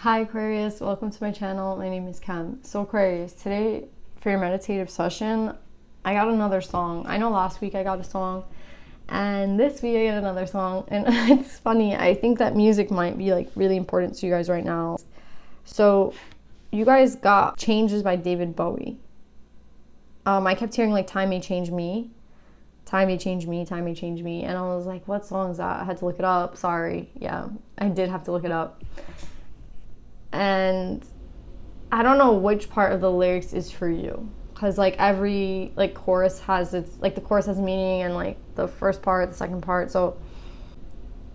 Hi Aquarius, welcome to my channel. My name is Cam. So Aquarius, today for your meditative session, I got another song. I know last week I got a song and this week I get another song, and it's funny, I think that music might be like really important to you guys right now. So you guys got Changes by David Bowie. I kept hearing like Time May Change Me, Time May Change Me, Time May Change Me, and I was like, what song is that? I had to look it up. Sorry. Yeah, I did have to look it up. And I don't know which part of the lyrics is for you, because like every like chorus has its like the chorus has meaning, and like the first part, the second part. So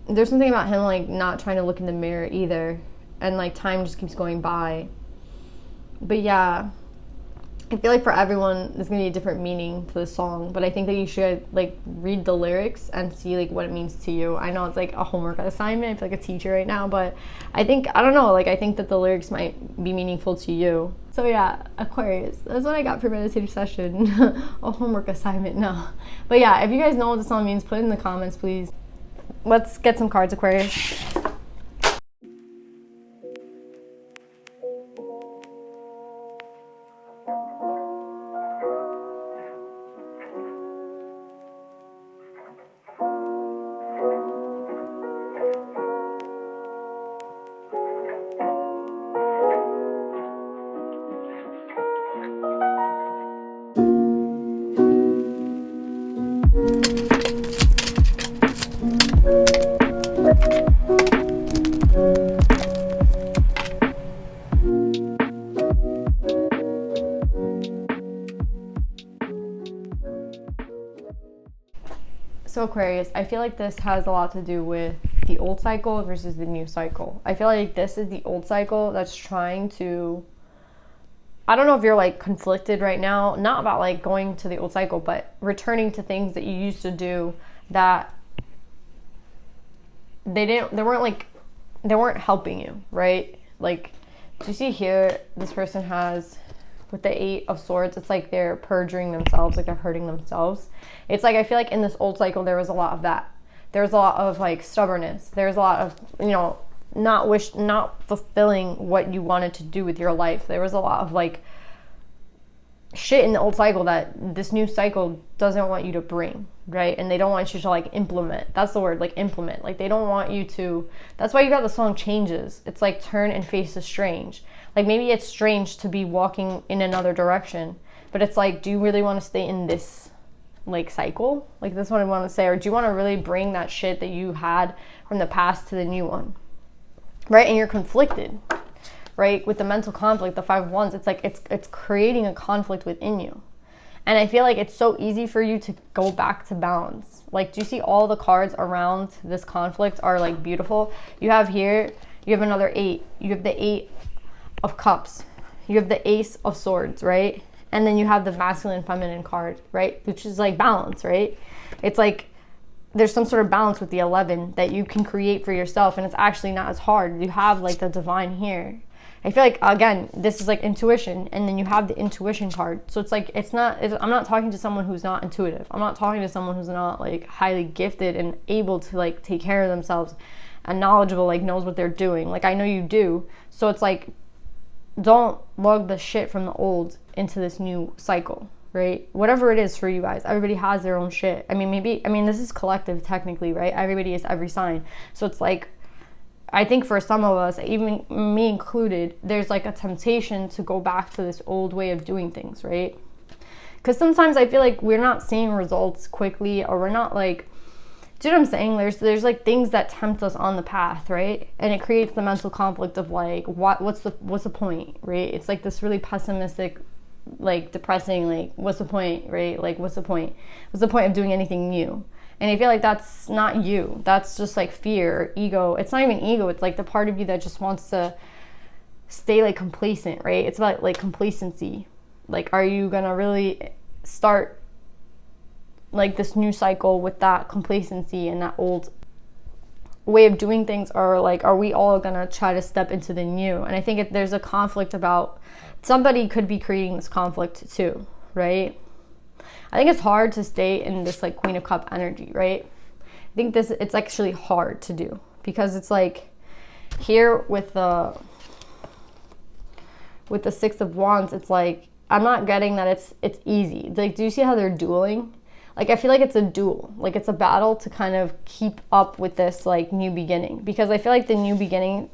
there's something about him like not trying to look in the mirror either, and like time just keeps going by. But yeah, I feel like for everyone there's gonna be a different meaning to the song, but I think that you should like read the lyrics and see like what it means to you. I know it's like a homework assignment, I feel like a teacher right now, but I think, I don't know, like I think that the lyrics might be meaningful to you. So yeah, Aquarius, that's what I got for meditative session. A homework assignment, no. But yeah, if you guys know what the song means, put it in the comments, please. Let's get some cards, Aquarius. So Aquarius, I feel like this has a lot to do with the old cycle versus the new cycle. I feel like this is the old cycle that's trying to, I don't know if you're like conflicted right now, not about like going to the old cycle, but returning to things that you used to do that they weren't helping you, right? Like, do you see here, this person has, with the 8 of Swords, it's like they're perjuring themselves, like they're hurting themselves. It's like, I feel like in this old cycle, there was a lot of that. There was a lot of like stubbornness. There's a lot of, you know, not fulfilling what you wanted to do with your life. There was a lot of like shit in the old cycle that this new cycle doesn't want you to bring, right? And they don't want you to like implement. That's the word, like implement. Like they don't want you to, that's why you got the song Changes. It's like turn and face the strange. Like maybe it's strange to be walking in another direction, but it's like, do you really want to stay in this like cycle? Like this is what I want to say. Or do you want to really bring that shit that you had from the past to the new one, right? And you're conflicted, right? With the mental conflict, the 5 of Wands, it's like it's creating a conflict within you. And I feel like it's so easy for you to go back to balance. Like, do you see all the cards around this conflict are like beautiful? You have here, you have another 8. You have the 8 of Cups. You have the Ace of Swords, right? And then you have the masculine feminine card, right? Which is like balance, right? It's like there's some sort of balance with the 11 that you can create for yourself, and it's actually not as hard. You have like the divine here. I feel like, again, this is like intuition, and then you have the intuition card. So it's like, I'm not talking to someone who's not intuitive. I'm not talking to someone who's not like highly gifted and able to like take care of themselves and knowledgeable, like knows what they're doing. Like I know you do. So it's like, don't lug the shit from the old into this new cycle, right? Whatever it is for you guys, everybody has their own shit. I mean, this is collective technically, right? Everybody is every sign. So it's like, I think for some of us, even me included, there's like a temptation to go back to this old way of doing things, right? Because sometimes I feel like we're not seeing results quickly, or we're not like, do you know what I'm saying? There's like things that tempt us on the path, right? And it creates the mental conflict of like, what's the point, right? It's like this really pessimistic, like depressing, like what's the point, right? Like what's the point? What's the point of doing anything new? And I feel like that's not you. That's just like fear or ego. It's not even ego. It's like the part of you that just wants to stay like complacent, right? It's about like complacency. Like, are you gonna really start like this new cycle with that complacency and that old way of doing things, or like, are we all gonna try to step into the new? And I think there's a conflict about, somebody could be creating this conflict too, right? I think it's hard to stay in this like Queen of Cup energy, right? I think it's actually hard to do, because it's like here with the with the Six of Wands, it's like, I'm not getting that it's easy. Like, do you see how they're dueling? Like, I feel like it's a duel. Like, it's a battle to kind of keep up with this, like, new beginning. Because I feel like the new beginning,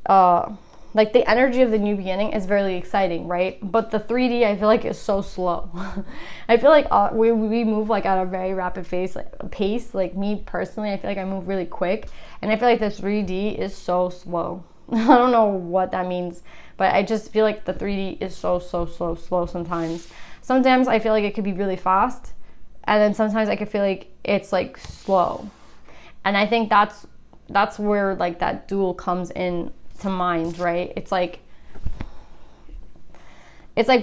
like, the energy of the new beginning is very exciting, right? But the 3D, I feel like, is so slow. I feel like we move, like, at a very rapid pace. Like, me personally, I feel like I move really quick. And I feel like the 3D is so slow. I don't know what that means. But I just feel like the 3D is so slow sometimes. Sometimes I feel like it could be really fast. And then sometimes I could feel like it's like slow. And I think that's where like that duel comes in to mind, right? It's like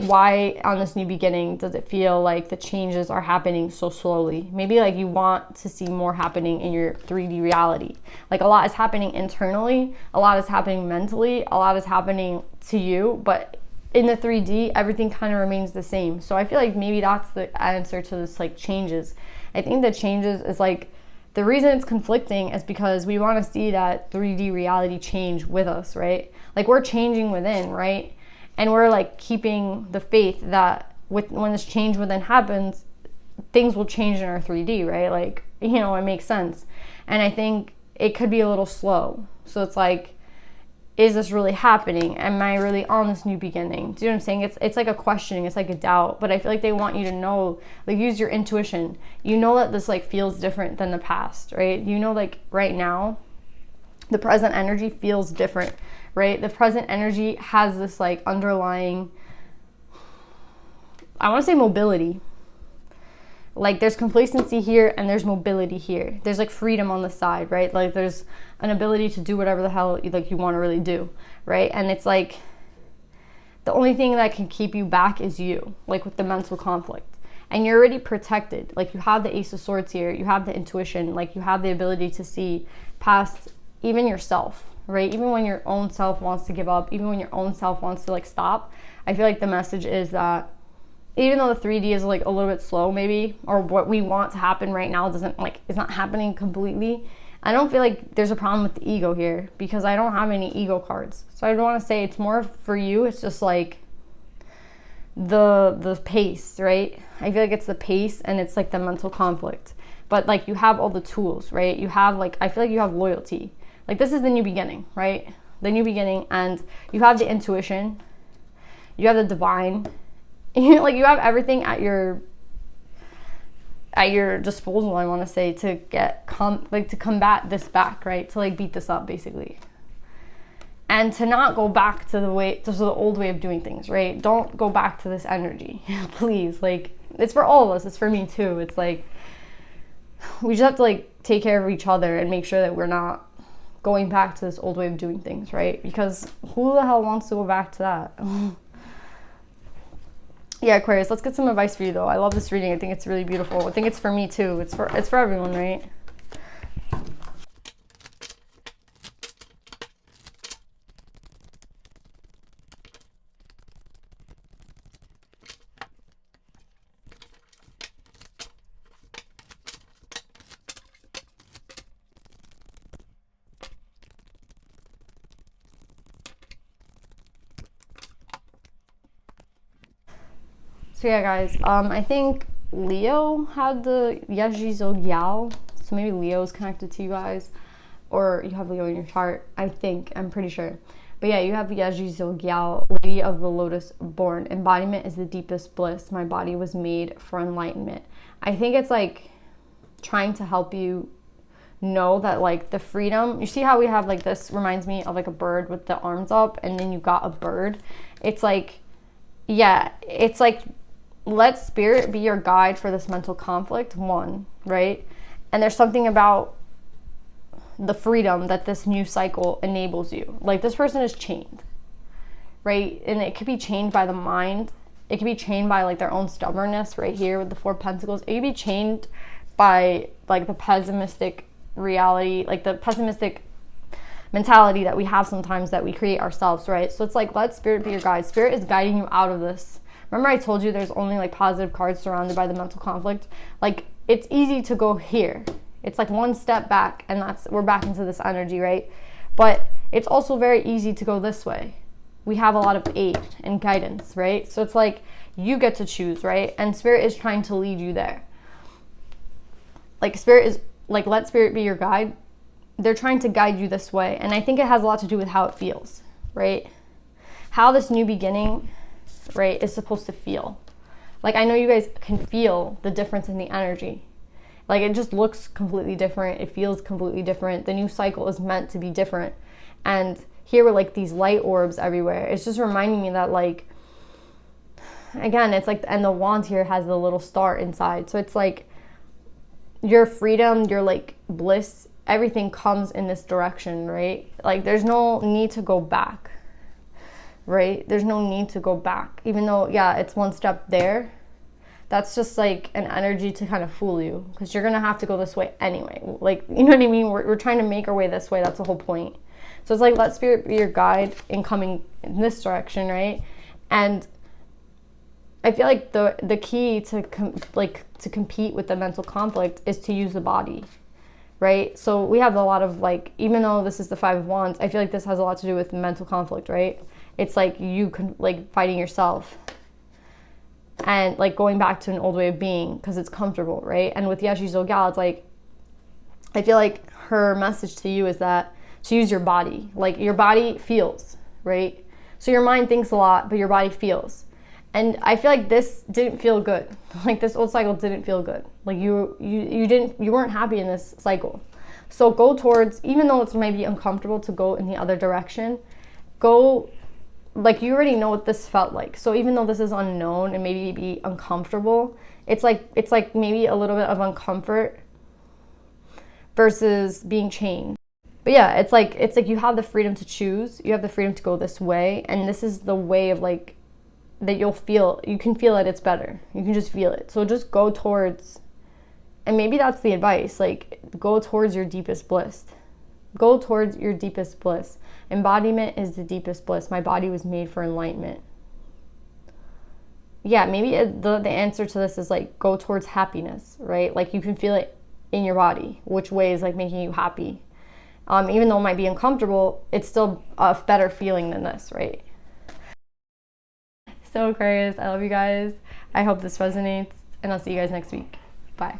why on this new beginning does it feel like the changes are happening so slowly? Maybe like you want to see more happening in your 3D reality. Like a lot is happening internally, a lot is happening mentally, a lot is happening to you, but in the 3D, everything kind of remains the same. So I feel like maybe that's the answer to this like changes. I think the changes is like, the reason it's conflicting is because we want to see that 3D reality change with us, right? Like we're changing within, right? And we're like keeping the faith that when this change within happens, things will change in our 3D, right? Like, you know, it makes sense. And I think it could be a little slow. So it's like, is this really happening? Am I really on this new beginning? Do you know what I'm saying? It's like a questioning, it's like a doubt, but I feel like they want you to know, like use your intuition. You know that this like feels different than the past, right? You know, like right now, the present energy feels different, right? The present energy has this like underlying, I want to say mobility. Like there's complacency here and there's mobility here. There's like freedom on the side, right? Like there's an ability to do whatever the hell you want to really do, right? And it's like the only thing that can keep you back is you, like with the mental conflict. And you're already protected. Like you have the Ace of Swords here, you have the intuition, like you have the ability to see past even yourself, right? Even when your own self wants to give up, even when your own self wants to like stop, I feel like the message is that even though the 3D is like a little bit slow maybe, or what we want to happen right now is not happening completely, I don't feel like there's a problem with the ego here because I don't have any ego cards. So I don't want to say it's more for you. It's just like the pace, right? I feel like it's the pace and it's like the mental conflict. But like you have all the tools, right? You have like, I feel like you have loyalty. Like this is the new beginning, right? The new beginning, and you have the intuition, you have the divine. Like you have everything at your disposal, I want to say, to to combat this back, right? To like beat this up basically. And to not go back to the old way of doing things, right? Don't go back to this energy. Please. Like it's for all of us, it's for me too. It's like we just have to like take care of each other and make sure that we're not going back to this old way of doing things, right? Because who the hell wants to go back to that? Yeah, Aquarius, let's get some advice for you though. I love this reading. I think it's really beautiful. I think it's for me too. It's for everyone, right? So yeah, guys, I think Leo had the Yajizo. So maybe Leo's connected to you guys, or you have Leo in your chart. I'm pretty sure. But yeah, you have Yajizo, Lady of the Lotus born. Embodiment is the deepest bliss. My body was made for enlightenment. I think it's like trying to help you know that like the freedom, you see how we have like this reminds me of like a bird with the arms up and then you got a bird. It's like, yeah, it's like, let spirit be your guide for this mental conflict, one, right? And there's something about the freedom that this new cycle enables you. Like this person is chained, right? And it could be chained by the mind. It could be chained by like their own stubbornness right here with the Four of Pentacles. It could be chained by like the pessimistic reality, like the pessimistic mentality that we have sometimes that we create ourselves, right? So it's like, let spirit be your guide. Spirit is guiding you out of this. Remember I told you there's only like positive cards surrounded by the mental conflict? Like it's easy to go here. It's like one step back and we're back into this energy, right? But it's also very easy to go this way. we have a lot of aid and guidance, right? So it's like you get to choose, right? And spirit is trying to lead you there. Like spirit is like, let spirit be your guide. They're trying to guide you this way. And I think it has a lot to do with how it feels, right? How this new beginning, right, is supposed to feel. Like, I know you guys can feel the difference in the energy. Like, it just looks completely different. It feels completely different. The new cycle is meant to be different. And here were like these light orbs everywhere. It's just reminding me that, like, again, it's like, and the wand here has the little star inside. So it's like your freedom, your like bliss, everything comes in this direction, right? Like, there's no need to go back, right? There's no need to go back. Even though, yeah, it's one step there. That's just like an energy to kind of fool you, because you're going to have to go this way anyway. Like, you know what I mean? We're trying to make our way this way. That's the whole point. So it's like, let spirit be your guide in coming in this direction, right? And I feel like the key to compete with the mental conflict is to use the body, right? So we have a lot of, like, even though this is the Five of Wands, I feel like this has a lot to do with mental conflict, right? It's like you can, like, fighting yourself and like going back to an old way of being because it's comfortable, right? And with Yeshi Zogal, it's like, I feel like her message to you is that to use your body. Like, your body feels, right? So your mind thinks a lot, but your body feels. And I feel like this didn't feel good. Like, this old cycle didn't feel good. Like, you weren't happy in this cycle. So go towards, even though it might be uncomfortable to go in the other direction, go, like, you already know what this felt like. So even though this is unknown and maybe be uncomfortable, it's like maybe a little bit of uncomfort versus being chained. But yeah, it's like you have the freedom to choose. You have the freedom to go this way, and this is the way of, like, that you can feel it, it's better. You can just feel it. So just go towards, and maybe that's the advice, like, go towards your deepest bliss. Go towards your deepest bliss. Embodiment is the deepest bliss. My body was made for enlightenment. Yeah, maybe the answer to this is, like, go towards happiness, right? Like, you can feel it in your body, which way is, like, making you happy. Even though it might be uncomfortable, it's still a better feeling than this, right? So Aquarius, I love you guys. I hope this resonates, and I'll see you guys next week. Bye.